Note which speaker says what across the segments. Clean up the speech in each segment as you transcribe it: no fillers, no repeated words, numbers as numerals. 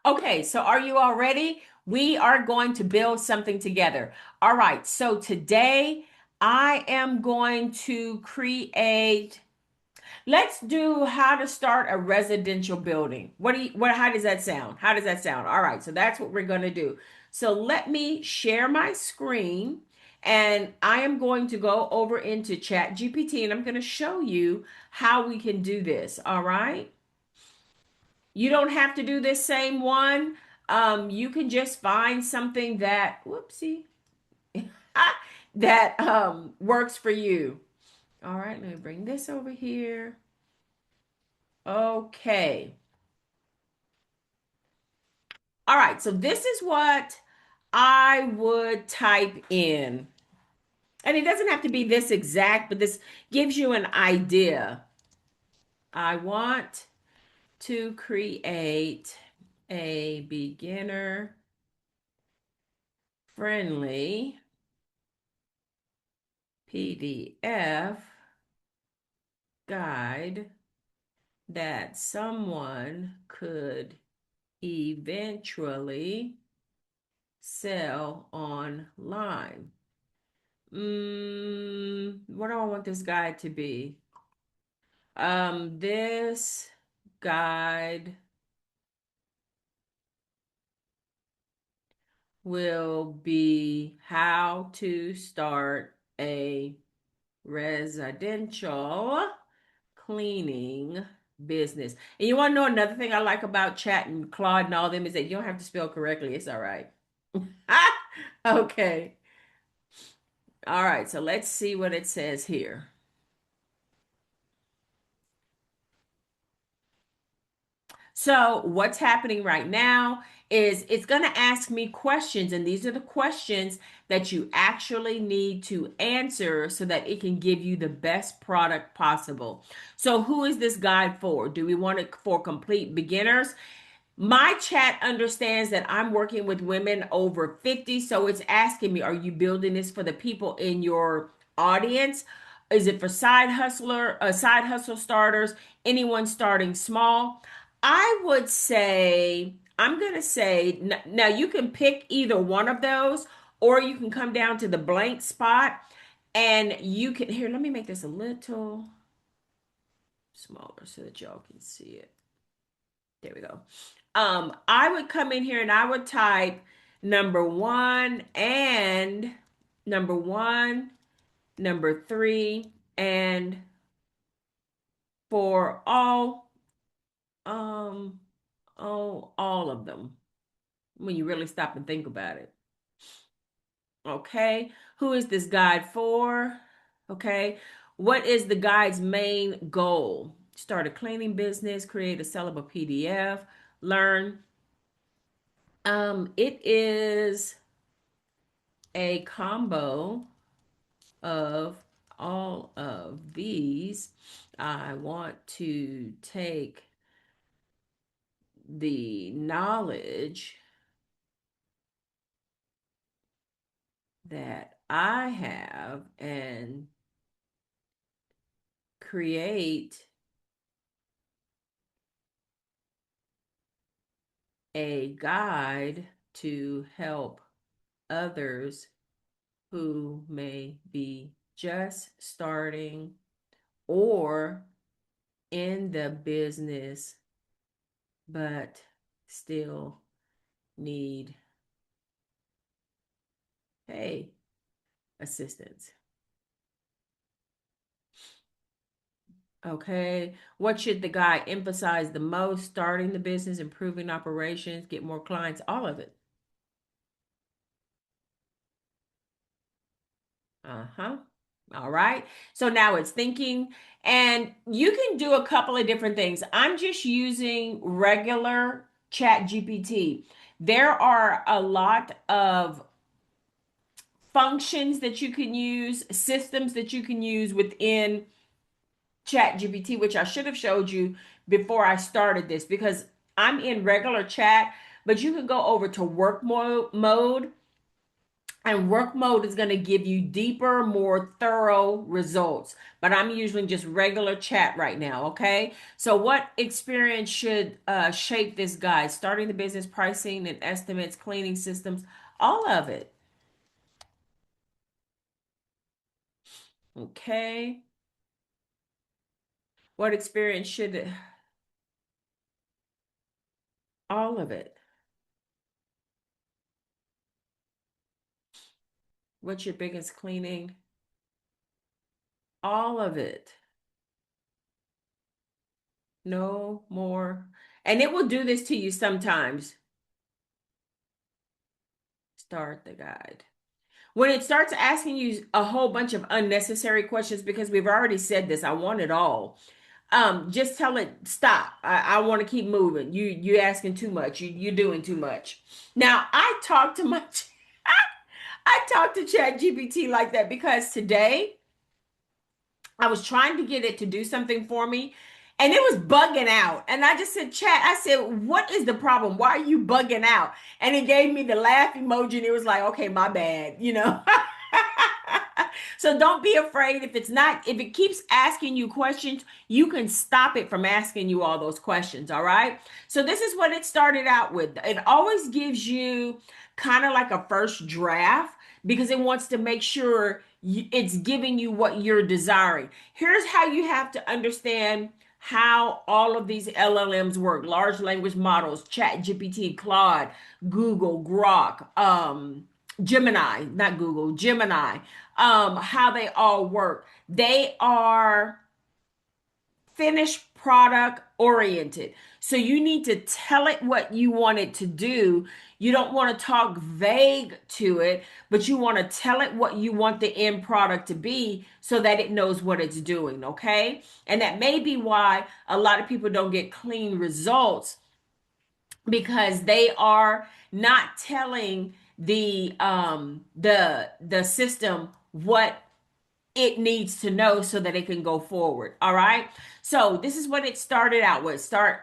Speaker 1: Okay, so are you all ready? We are going to build something together. All right, so today I am going to create, let's do how to start a residential building. How does that sound? How does that sound? All right, so that's what we're going to do. So let me share my screen and I am going to go over into ChatGPT and I'm going to show you how we can do this. All right. You don't have to do this same one. You can just find something that, whoopsie, that works for you. All right, let me bring this over here. Okay. All right, so this is what I would type in. And it doesn't have to be this exact, but this gives you an idea. I want to create a beginner friendly PDF guide that someone could eventually sell online. What do I want this guide to be? This guide will be how to start a residential cleaning business. And you want to know another thing I like about Chat and Claude and all them is that you don't have to spell correctly. It's all right. Okay. All right. So let's see what it says here. So what's happening right now is it's going to ask me questions, and these are the questions that you actually need to answer so that it can give you the best product possible. So who is this guide for? Do we want it for complete beginners? My chat understands that I'm working with women over 50, so it's asking me, are you building this for the people in your audience? Is it for side hustle starters, anyone starting small? I would say, I'm going to say, now you can pick either one of those, or you can come down to the blank spot and you can, here, let me make this a little smaller so that y'all can see it. There we go. I would come in here and I would type number one and number one, number three, and for um, all of them when you really stop and think about it. Okay. Who is this guide for? Okay. What is the guide's main goal? Start a cleaning business, create a sellable PDF, learn. It is a combo of all of these. I want to take the knowledge that I have and create a guide to help others who may be just starting or in the business but still need, hey, assistance. Okay. What should the guy emphasize the most? Starting the business, improving operations, get more clients, all of it. Uh-huh. All right. So now it's thinking, and you can do a couple of different things. I'm just using regular Chat GPT. There are a lot of functions that you can use, systems that you can use within Chat GPT, which I should have showed you before I started this because I'm in regular chat, but you can go over to work mode And work mode is going to give you deeper, more thorough results. But I'm using just regular chat right now, okay? So, what experience should shape this guide? Starting the business, pricing and estimates, cleaning systems, all of it. Okay. What experience should all of it? What's your biggest cleaning? All of it. No more. And it will do this to you sometimes. Start the guide. When it starts asking you a whole bunch of unnecessary questions, because we've already said this, I want it all. Just tell it stop. I want to keep moving. You asking too much. You're doing too much. Now I talk to ChatGPT like that because today I was trying to get it to do something for me and it was bugging out. And I just said, Chat, I said, what is the problem? Why are you bugging out? And it gave me the laugh emoji and it was like, okay, my bad, you know? So don't be afraid if it keeps asking you questions, you can stop it from asking you all those questions. All right. So this is what it started out with. It always gives you kind of like a first draft because it wants to make sure it's giving you what you're desiring. Here's how you have to understand how all of these LLMs work, large language models, ChatGPT, Claude, Google, Grok, Gemini, not Google, Gemini, how they all work. They are finished product oriented. So you need to tell it what you want it to do. You don't want to talk vague to it, but you want to tell it what you want the end product to be so that it knows what it's doing, okay? And that may be why a lot of people don't get clean results because they are not telling the system what it needs to know so that it can go forward. All right. So this is what it started out with. Start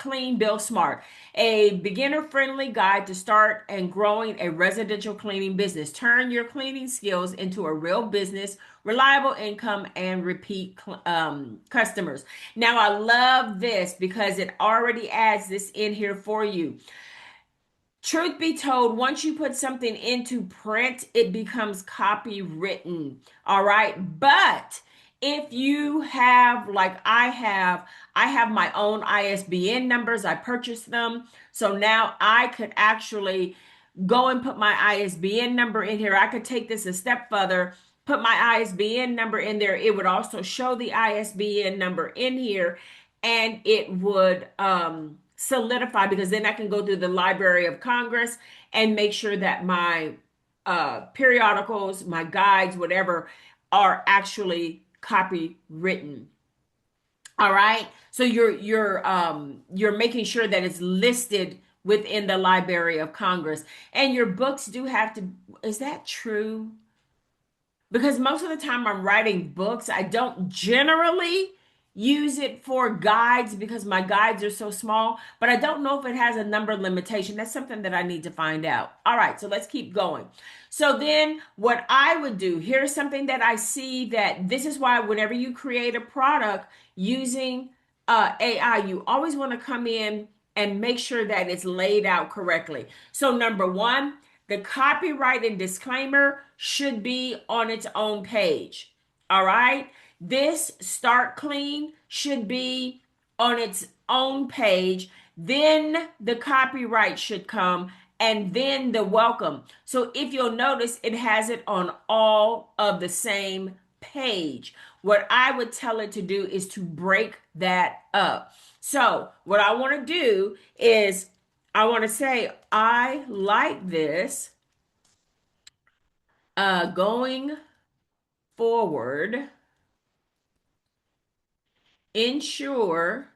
Speaker 1: clean, build smart. A beginner friendly guide to start and growing a residential cleaning business. Turn your cleaning skills into a real business, reliable income, and repeat customers. Now, I love this because it already adds this in here for you. Truth be told, once you put something into print, it becomes copywritten. All right. But if you have, like I have my own ISBN numbers. I purchased them. So now I could actually go and put my ISBN number in here. I could take this a step further, put my ISBN number in there. It would also show the ISBN number in here and it would solidify because then I can go through the Library of Congress and make sure that my periodicals, my guides, whatever, are actually copywritten. All right. So you're making sure that it's listed within the Library of Congress. And your books do have to, is that true? Because most of the time I'm writing books, I don't generally use it for guides because my guides are so small, but I don't know if it has a number limitation. That's something that I need to find out. All right, so let's keep going. So then what I would do, here's something that I see that this is why whenever you create a product using AI, you always want to come in and make sure that it's laid out correctly. So number one, the copyright and disclaimer should be on its own page. All right. This start clean should be on its own page. Then the copyright should come and then the welcome. So if you'll notice, it has it on all of the same page. What I would tell it to do is to break that up. So what I want to do is I want to say, I like this. Going forward, ensure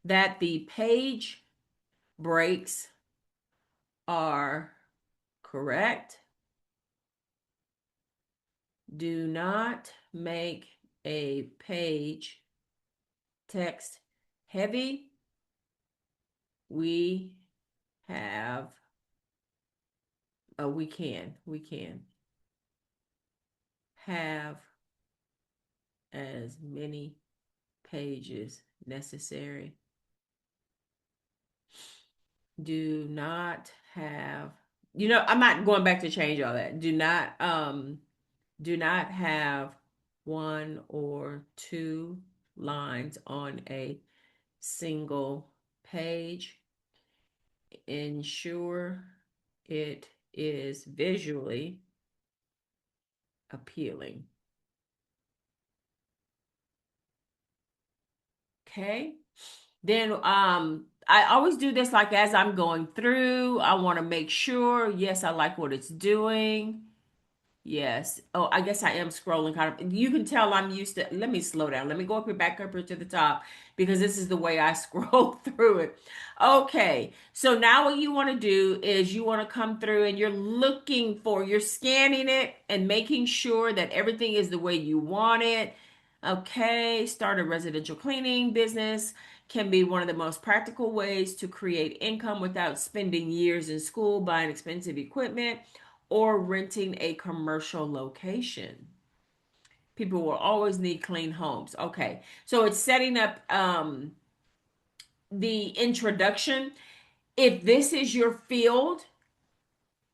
Speaker 1: that the page breaks are correct. Do not make a page text heavy. We have We can have as many pages necessary. Do not have, I'm not going back to change all that. Do not have one or two lines on a single page. Ensure it is visually appealing. Okay. Then I always do this like as I'm going through. I want to make sure, yes, I like what it's doing. Yes. Oh, I guess I am scrolling kind of. You can tell I'm used to. Let me slow down. Let me go up here, back up here to the top because this is the way I scroll through it. Okay. So now what you want to do is you want to come through and you're scanning it and making sure that everything is the way you want it. Okay. Start a residential cleaning business can be one of the most practical ways to create income without spending years in school buying expensive equipment or renting a commercial location. People will always need clean homes. Okay. So it's setting up the introduction. If this is your field,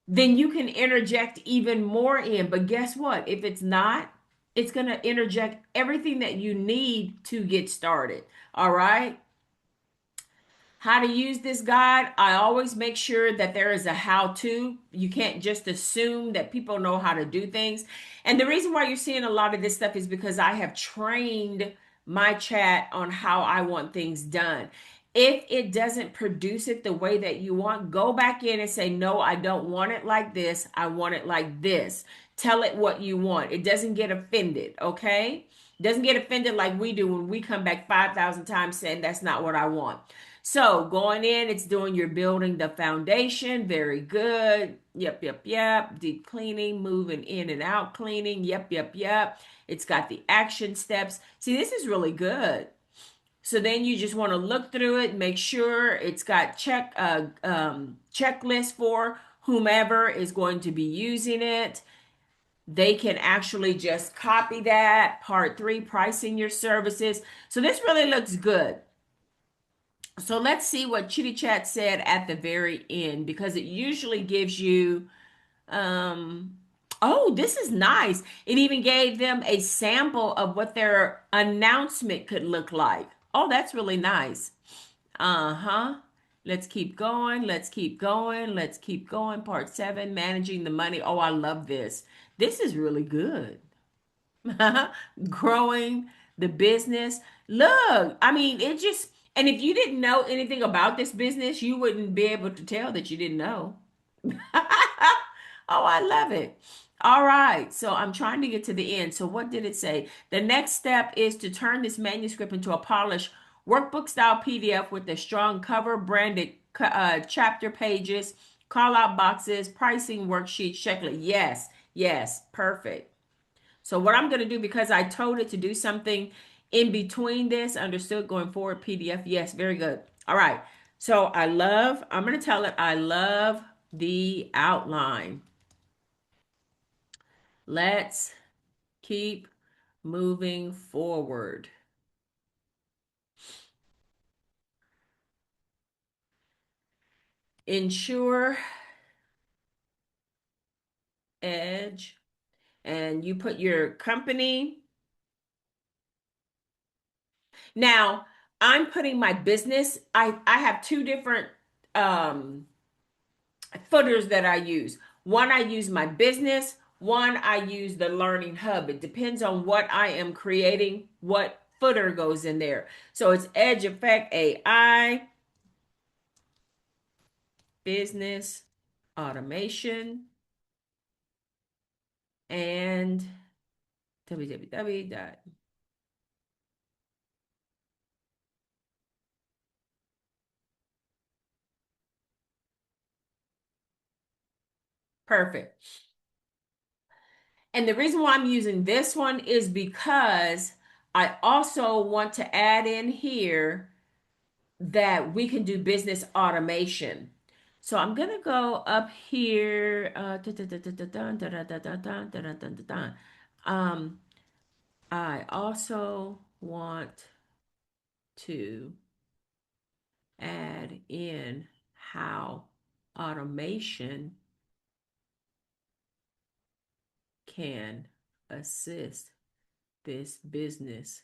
Speaker 1: then you can interject even more in. But guess what? If it's not, it's going to interject everything that you need to get started. All right. How to use this guide, I always make sure that there is a how to. You can't just assume that people know how to do things. And the reason why you're seeing a lot of this stuff is because I have trained my chat on how I want things done. If it doesn't produce it the way that you want, go back in and say, no, I don't want it like this. I want it like this. Tell it what you want. It doesn't get offended, okay? It doesn't get offended like we do when we come back 5,000 times saying that's not what I want. So going in, it's doing you're building the foundation. Very good. Yep, yep, yep. Deep cleaning, moving in and out cleaning. Yep, yep, yep. It's got the action steps. See, this is really good. So then you just want to look through it, make sure it's got checklist for whomever is going to be using it. They can actually just copy that. Part 3, pricing your services. So this really looks good. So let's see what Chitty Chat said at the very end because it usually gives you um oh, this is nice. It even gave them a sample of what their announcement could look like. Oh, that's really nice. Uh-huh. Let's keep going. Let's keep going. Let's keep going. Part 7, managing the money. Oh, I love this. This is really good. Growing the business. Look, I mean, it just, and if you didn't know anything about this business, you wouldn't be able to tell that you didn't know. Oh, I love it. All right, so I'm trying to get to the end. So, what did it say? The next step is to turn this manuscript into a polished workbook style PDF with a strong cover, branded chapter pages, call out boxes, pricing worksheets, checklist. Yes, yes, perfect. So what I'm going to do, because I told it to do something in between this, understood going forward, PDF. Yes, very good. All right. So I'm going to tell it, I love the outline. Let's keep moving forward. Ensure edge, and you put your company. Now, I'm putting my business. I have two different um footers that I use. One, I use my business. One, I use the learning hub. It depends on what I am creating, what footer goes in there. So it's Edge Effect AI, business, automation, and www dot. Perfect. And the reason why I'm using this one is because I also want to add in here that we can do business automation. So I'm gonna go up here. Da-da-da-da-da-dun, da-da-da-da-dun, da-da-da-da-dun. Um, I also want to add in how automation can assist this business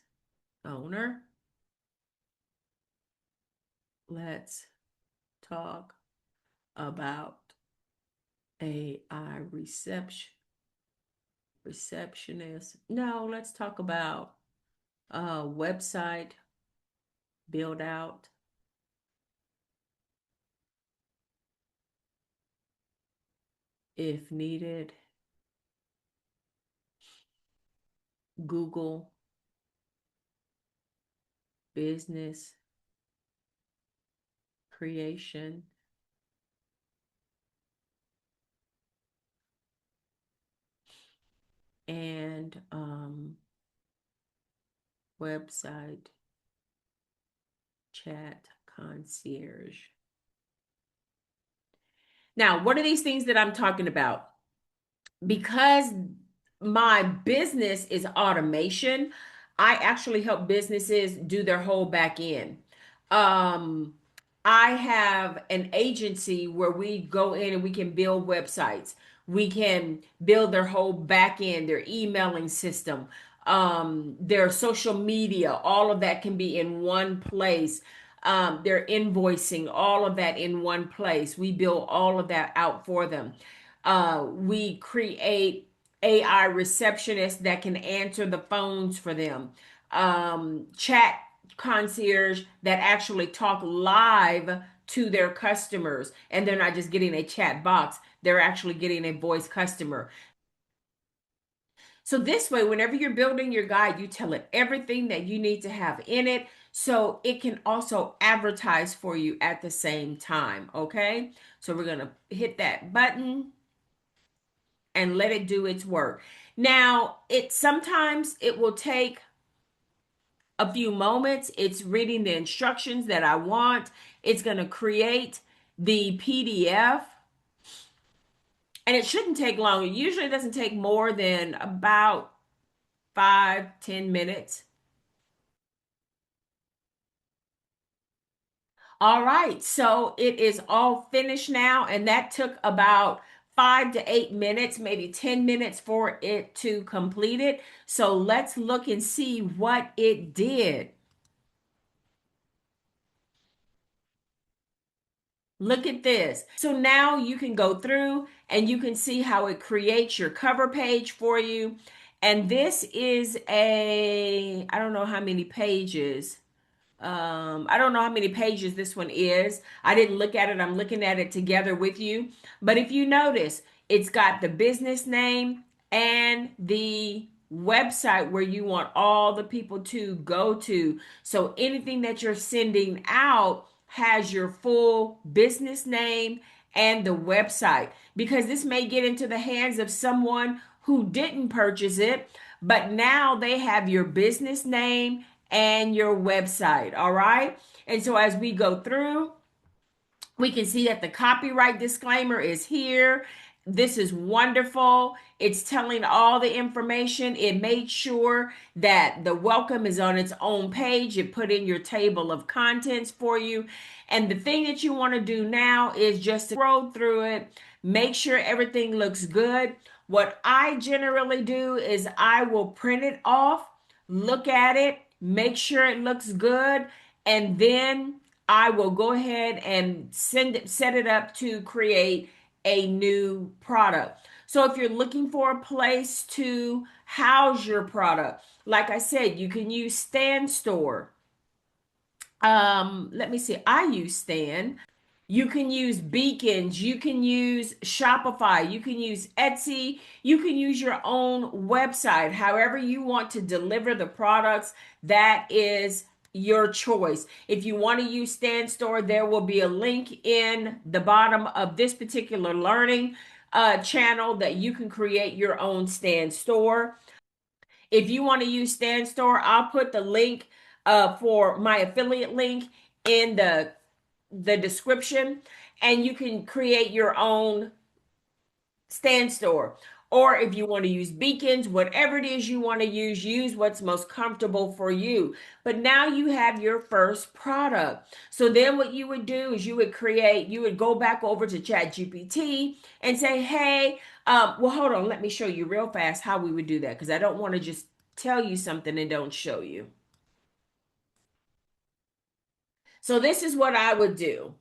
Speaker 1: owner. Let's talk about AI receptionist. No, let's talk about website build out if needed. Google business creation and website chat concierge. Now, what are these things that I'm talking about? Because my business is automation, I actually help businesses do their whole back end. Um, I have an agency where we go in and we can build websites. We can build their whole back end, their emailing system, their social media, all of that can be in one place. Their invoicing, all of that in one place. We build all of that out for them. We create AI receptionists that can answer the phones for them. Chat concierge that actually talk live to their customers. And they're not just getting a chat box, they're actually getting a voice customer. So this way, whenever you're building your guide, you tell it everything that you need to have in it so it can also advertise for you at the same time. Okay. So we're going to hit that button and let it do its work. Now, it sometimes it will take a few moments. It's reading the instructions that I want. It's going to create the PDF and it shouldn't take long. It usually doesn't take more than about 5-10 minutes. All right, so it is all finished now, and that took about 5 to 8 minutes, maybe 10 minutes for it to complete it. So let's look and see what it did. Look at this. So now you can go through and you can see how it creates your cover page for you. And this is I don't know how many pages. I don't know how many pages this one is. I didn't look at it. I'm looking at it together with you. But if you notice, it's got the business name and the website where you want all the people to go to. So anything that you're sending out has your full business name and the website because this may get into the hands of someone who didn't purchase it, but now they have your business name and your website. All right. And so as we go through, we can see that the copyright disclaimer is here. This is wonderful. It's telling all the information. It made sure that the welcome is on its own page. It put in your table of contents for you. And the thing that you want to do now is just scroll through it, make sure everything looks good. What I generally do is I will print it off, look at it, make sure it looks good, and then I will go ahead and set it up to create a new product. So if you're looking for a place to house your product, like I said, you can use Stand Store. Let me see. I use Stan. You can use Beacons, you can use Shopify, you can use Etsy, you can use your own website. However you want to deliver the products, that is your choice. If you want to use Stan Store, there will be a link in the bottom of this particular learning channel that you can create your own Stan Store. If you want to use Stan Store, I'll put the link for my affiliate link in the the description, and you can create your own stand store. Or if you want to use beacons, whatever it is you want to use what's most comfortable for you. But now you have your first product. So then what you would do is you would go back over to ChatGPT and say, hey, well, hold on, let me show you real fast how we would do that because I don't want to just tell you something and don't show you. So this is what I would do.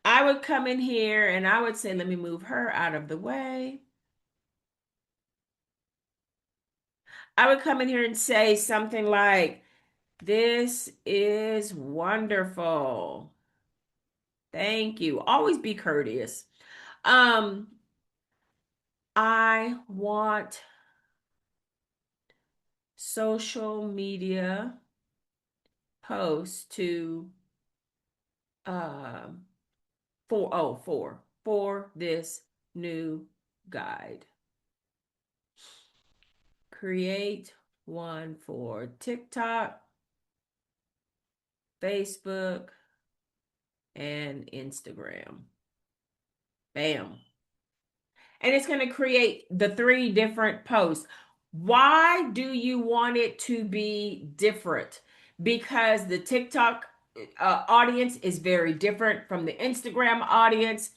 Speaker 1: I would come in here and I would say, let me move her out of the way. I would come in here and say something like, this is wonderful. Thank you. Always be courteous. Um, I want social media posts to um for this new guide. Create one for TikTok, Facebook, and Instagram. Bam. And it's going to create the three different posts. Why do you want it to be different? Because the TikTok audience is very different from the Instagram audience.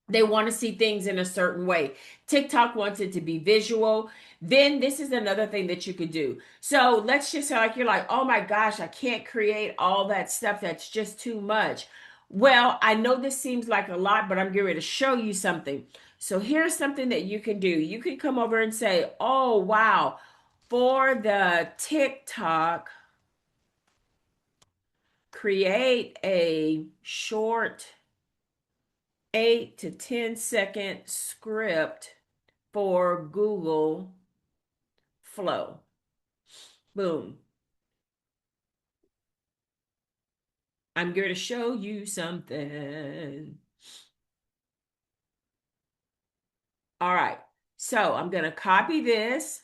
Speaker 1: They want to see things in a certain way. TikTok wants it to be visual. Then this is another thing that you could do. So let's just say like you're like, oh my gosh, I can't create all that stuff. That's just too much. Well, I know this seems like a lot, but I'm getting ready to show you something. So here's something that you can do. You can come over and say, oh wow, for the TikTok, create a short 8 to 10 second script for Google Flow. Boom. I'm going to show you something. All right. So I'm going to copy this.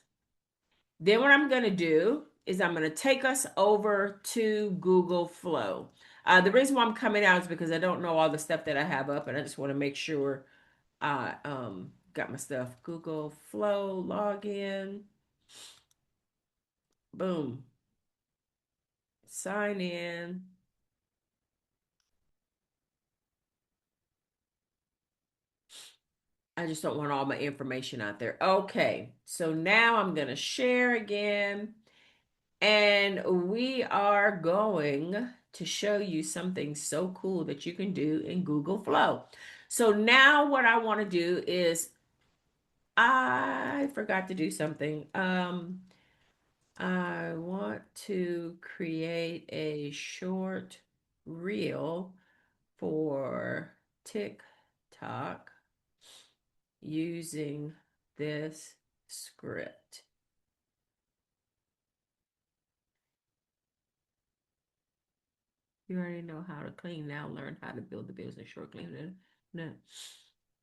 Speaker 1: Then what I'm going to do is I'm going to take us over to Google Flow. The reason why I'm coming out is because I don't know all the stuff that I have up, and I just want to make sure I got my stuff. Google Flow login. Boom. Sign in. I just don't want all my information out there. Okay, so now I'm going to share again, and we are going to show you something so cool that you can do in Google Flow. So now what I want to do is I forgot to do something. I want to create a short reel for TikTok using this script. You already know how to clean now, learn how to build the business short clean. No.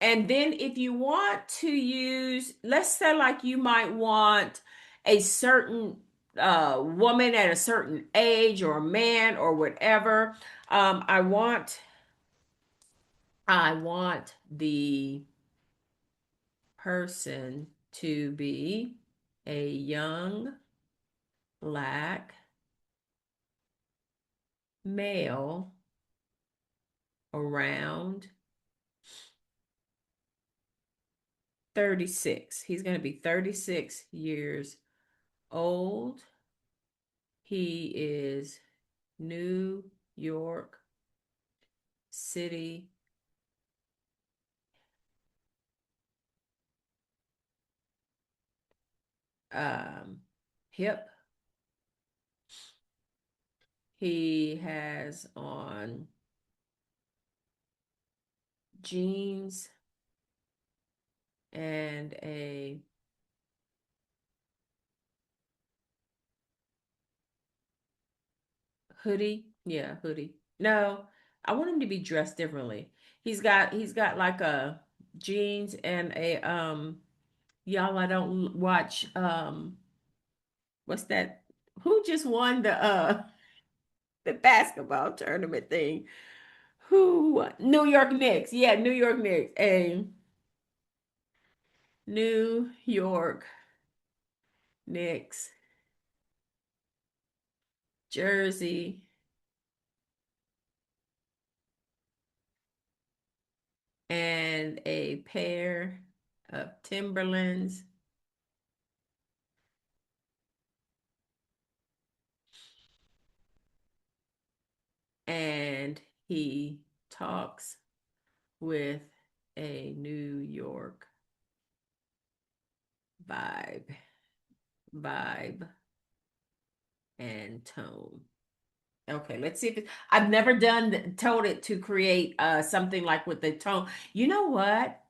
Speaker 1: And then if you want to use, let's say like you might want a certain woman at a certain age or a man or whatever. I want the person to be a young black male around 36. He's going to be 36 years old. He is New York City um, hip. He has on jeans and a hoodie. Yeah, hoodie. No, I want him to be dressed differently. He's got like a jeans and a y'all I don't watch what's that? Who just won the the basketball tournament thing? Who? New York Knicks. Yeah, New York Knicks. A New York Knicks jersey and a pair of Timberlands, and he talks with a New York vibe, vibe and tone. Okay, let's see if I've never told it to create something like with the tone. You know what?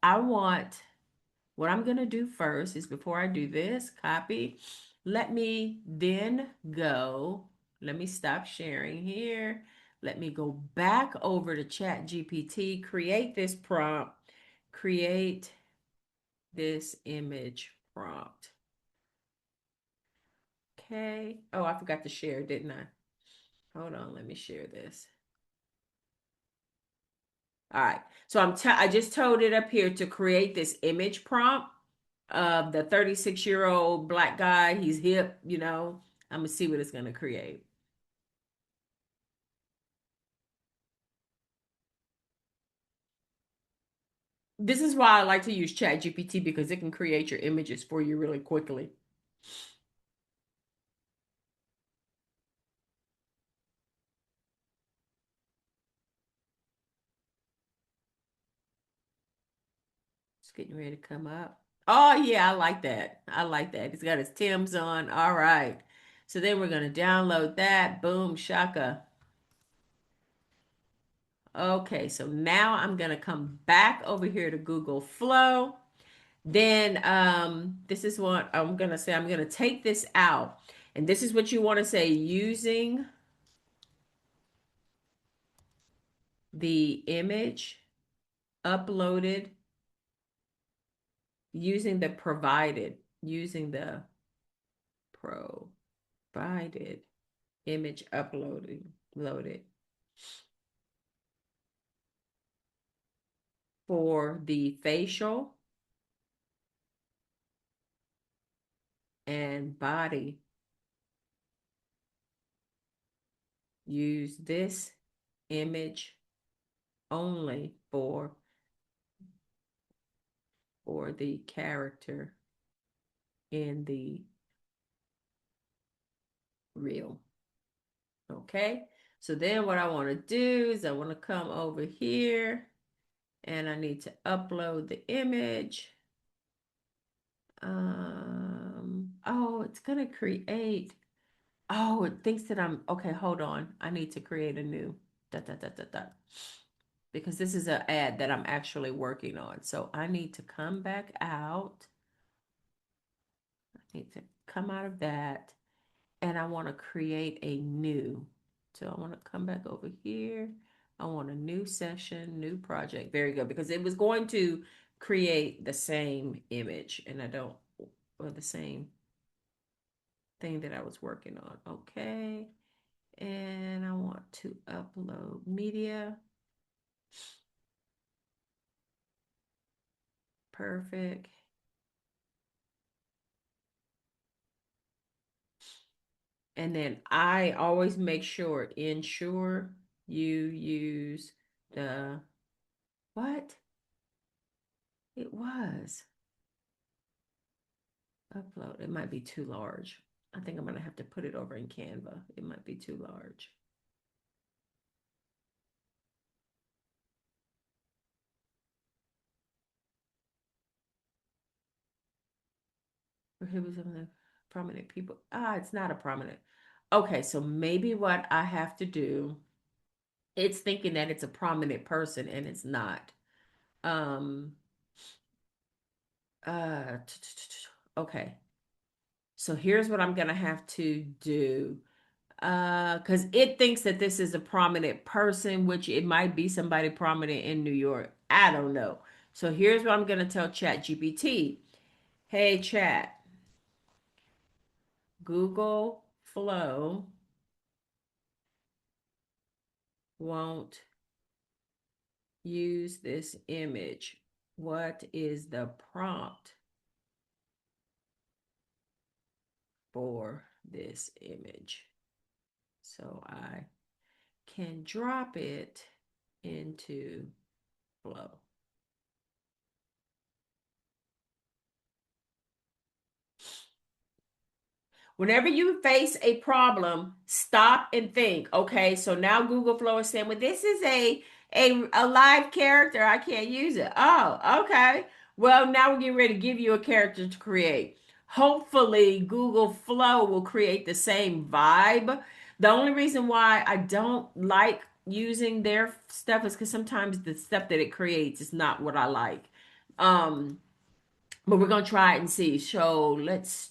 Speaker 1: What I'm gonna do first is before I do this, copy. Let me then go. Let me stop sharing here. Let me go back over to ChatGPT, create this prompt, create this image prompt. Okay. Oh, I forgot to share, didn't I? Hold on, let me share this. All right. So I just told it up here to create this image prompt of the 36-year-old black guy. He's hip, you know. I'm gonna see what it's gonna create. This is why I like to use ChatGPT because it can create your images for you really quickly. It's getting ready to come up. Oh yeah, I like that. I like that. He's got his Tim's on. All right. So then we're gonna download that. Boom, shaka. Okay, so now I'm gonna come back over here to Google Flow. Then this is what I'm gonna say. I'm gonna take this out. And this is what you want to say using the image uploaded, using the provided image loaded for the facial and body. Use this image only for the character in the reel. Okay, so then what I want to do is I want to come over here and I need to upload the image. Oh, it's gonna create. Oh, it thinks that I'm okay. Hold on, I need to create a new dot dot dot dot dot because this is an ad that I'm actually working on. So I need to come back out. I need to come out of that and I want to create a new. So I want to come back over here. I want a new session, new project. Very good, because it was going to create the same image and I don't, or the same thing that I was working on. Okay. And I want to upload media. Perfect. And then I always make sure, ensure you use the, what? It was. Upload. It might be too large. I think I'm going to have to put it over in Canva. It might be too large. Prohibit some of the prominent people. Ah, it's not a prominent. Okay, so maybe what I have to do, it's thinking that it's a prominent person and it's not. Um, okay. So here's what I'm gonna have to do. Because it thinks that this is a prominent person, which it might be somebody prominent in New York. I don't know. So here's what I'm gonna tell ChatGPT. Hey Chat, Google Flow won't use this image. What is the prompt for this image? So I can drop it into Flow. Whenever you face a problem, stop and think. Okay, so now Google Flow is saying, well, this is a live character. I can't use it. Oh, okay. Well, now we're getting ready to give you a character to create. Hopefully, Google Flow will create the same vibe. The only reason why I don't like using their stuff is because sometimes the stuff that it creates is not what I like. Um, but we're gonna try it and see. So let's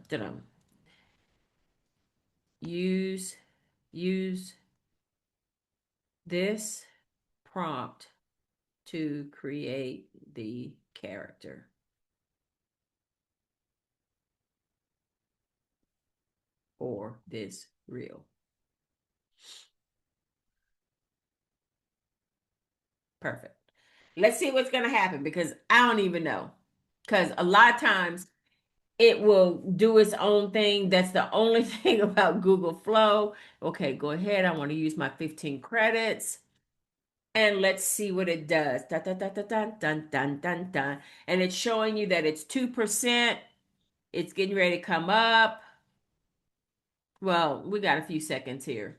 Speaker 1: dum. use use this prompt to create the character for this reel. Perfect. Let's see what's gonna happen because I don't even know. Because a lot of times it will do its own thing. That's the only thing about Google Flow. Okay, go ahead. I want to use my 15 credits. And let's see what it does. Dun, dun, dun, dun, dun, dun, dun, dun, dun. And it's showing you that it's 2%. It's getting ready to come up. Well, we got a few seconds here.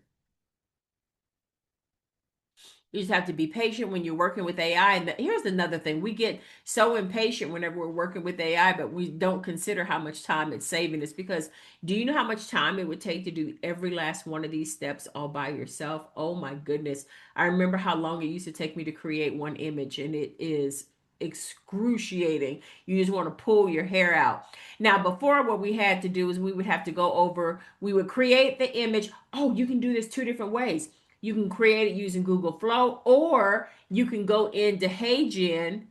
Speaker 1: You just have to be patient when you're working with AI. And here's another thing. We get so impatient whenever we're working with AI, but we don't consider how much time it's saving us because do you know how much time it would take to do every last one of these steps all by yourself? Oh my goodness. I remember how long it used to take me to create one image, and it is excruciating. You just want to pull your hair out. Now, before what we had to do is we would have to go over, we would create the image. Oh, you can do this two different ways. You can create it using Google Flow, or you can go into HeyGen.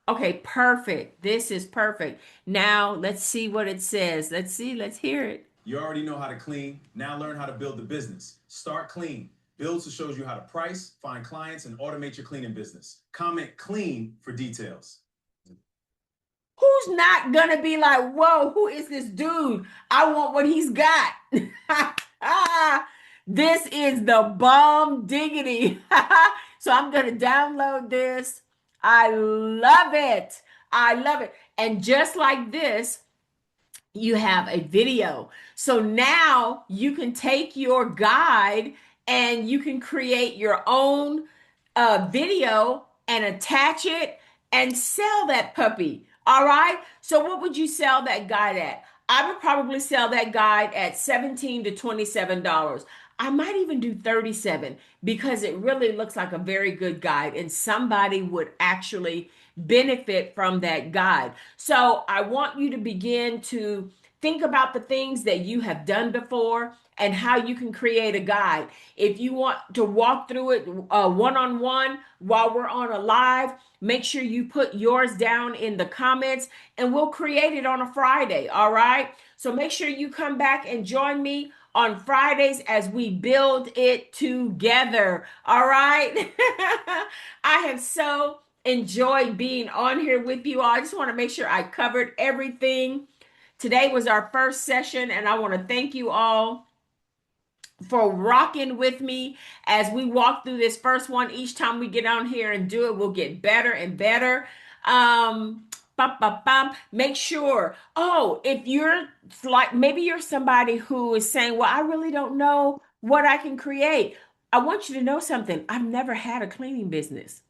Speaker 1: Okay, perfect. This is perfect. Now let's see what it says. Let's see. Let's hear it.
Speaker 2: You already know how to clean. Now learn how to build the business. Start clean. Builds shows you how to price, find clients, and automate your cleaning business. Comment clean for details.
Speaker 1: Who's not gonna be like, whoa, who is this dude? I want what he's got. This is the bomb diggity. So I'm gonna download this. I love it. I love it. And just like this, you have a video. So now you can take your guide and you can create your own video and attach it and sell that puppy. All right. So what would you sell that guide at? I would probably sell that guide at 17 to $27. I might even do 37 because it really looks like a very good guide and somebody would actually benefit from that guide. So I want you to begin to think about the things that you have done before and how you can create a guide. If you want to walk through it one on one while we're on a live, make sure you put yours down in the comments and we'll create it on a Friday. All right. So make sure you come back and join me on Fridays as we build it together. All right. I have so enjoyed being on here with you all. I just want to make sure I covered everything. Today was our first session, and I want to thank you all for rocking with me as we walk through this first one. Each time we get on here and do it, we'll get better and better. Bum, bum, bum. Make sure. Oh, if you're like, maybe you're somebody who is saying, well, I really don't know what I can create. I want you to know something. I've never had a cleaning business.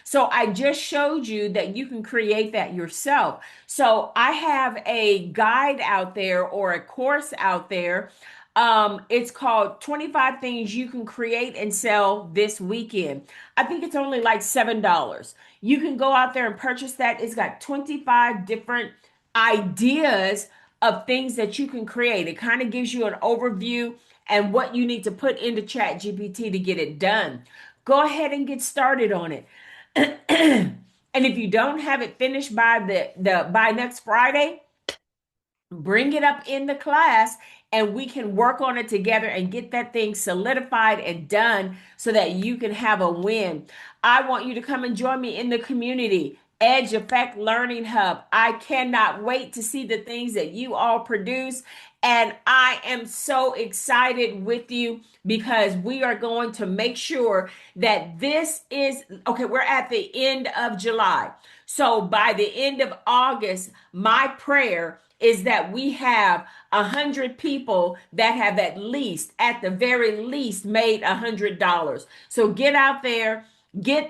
Speaker 1: So I just showed you that you can create that yourself. So I have a guide out there or a course out there. It's called 25 Things You Can Create and Sell This Weekend. I think it's only like $7. You can go out there and purchase that. It's got 25 different ideas of things that you can create. It kind of gives you an overview and what you need to put into ChatGPT to get it done. Go ahead and get started on it. And if you don't have it finished by the by next Friday, bring it up in the class, and we can work on it together and get that thing solidified and done so that you can have a win. I want you to come and join me in the community. Edge Effect Learning Hub. I cannot wait to see the things that you all produce. And I am so excited with you because we are going to make sure that this is okay. We're at the end of July. So by the end of August, my prayer is that we have 100 people that have at the very least, made $100. So get out there,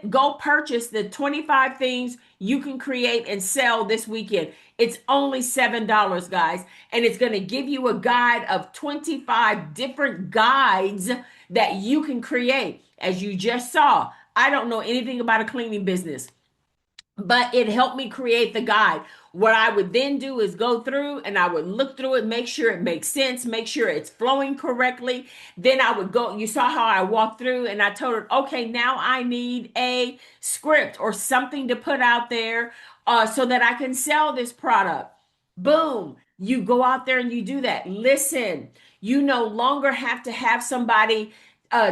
Speaker 1: go purchase the 25 things you can create and sell this weekend. It's only $7, guys, and it's going to give you a guide of 25 different guides that you can create. As you just saw, I don't know anything about a cleaning business, but it helped me create the guide. What I would then do is go through and I would look through it, make sure it makes sense, make sure it's flowing correctly. Then I would go, you saw how I walked through and I told her, okay, now I need a script or something to put out there so that I can sell this product. Boom. You go out there and you do that. Listen, you no longer have to have somebody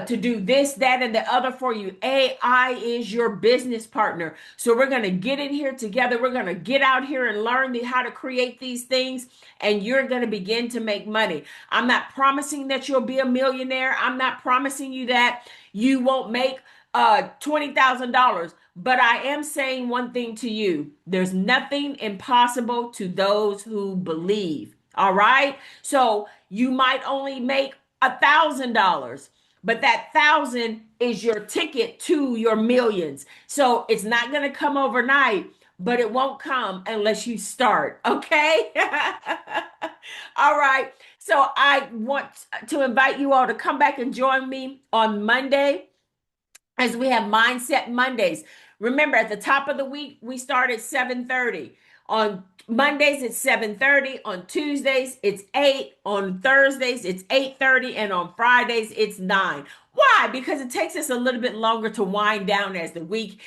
Speaker 1: to do this, that, and the other for you. AI is your business partner. So we're going to get in here together. We're going to get out here and learn how to create these things, and you're going to begin to make money. I'm not promising that you'll be a millionaire. I'm not promising you that you won't make $20,000. But I am saying one thing to you. There's nothing impossible to those who believe. All right. So you might only make $1,000, but that thousand is your ticket to your millions. So it's not going to come overnight, but it won't come unless you start. Okay. All right. So I want to invite you all to come back and join me on Monday as we have Mindset Mondays. Remember, at the top of the week, we start at 7:30. On Mondays, it's 7:30. On Tuesdays, it's 8. On Thursdays, it's 8:30. And on Fridays, it's 9. Why? Because it takes us a little bit longer to wind down as the week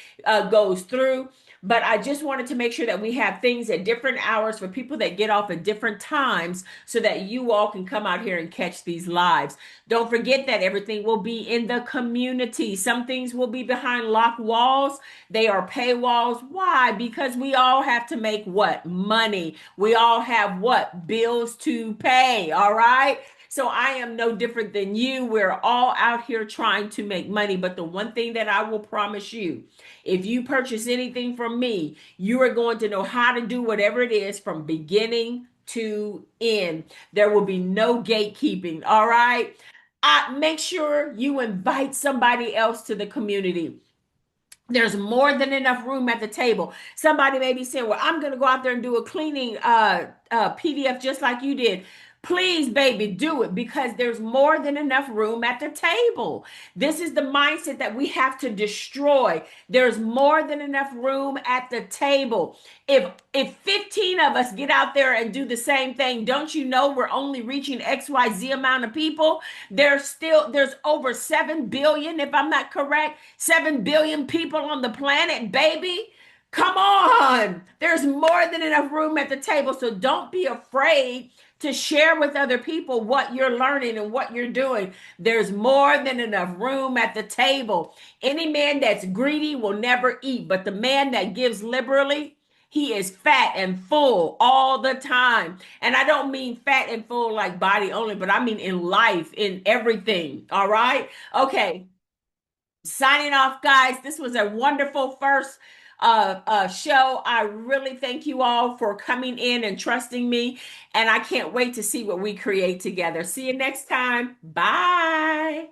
Speaker 1: goes through. But I just wanted to make sure that we have things at different hours for people that get off at different times so that you all can come out here and catch these lives. Don't forget that everything will be in the community. Some things will be behind locked walls. They are paywalls. Why? Because we all have to make what? Money. We all have what? Bills to pay. All right. So I am no different than you. We're all out here trying to make money. But the one thing that I will promise you, if you purchase anything from me, you are going to know how to do whatever it is from beginning to end. There will be no gatekeeping. All right. Make sure you invite somebody else to the community. There's more than enough room at the table. Somebody may be saying, well, I'm going to go out there and do a cleaning PDF just like you did. Please, baby, do it because there's more than enough room at the table. This is the mindset that we have to destroy. There's more than enough room at the table. If 15 of us get out there and do the same thing, don't you know we're only reaching XYZ amount of people? There's over 7 billion, if I'm not correct, 7 billion people on the planet, baby. Come on. There's more than enough room at the table. So don't be afraid to share with other people what you're learning and what you're doing. There's more than enough room at the table. Any man that's greedy will never eat, but the man that gives liberally, he is fat and full all the time. And I don't mean fat and full like body only, but I mean in life, in everything. All right. Okay. Signing off, guys. This was a wonderful first show. I really thank you all for coming in and trusting me. And I can't wait to see what we create together. See you next time. Bye.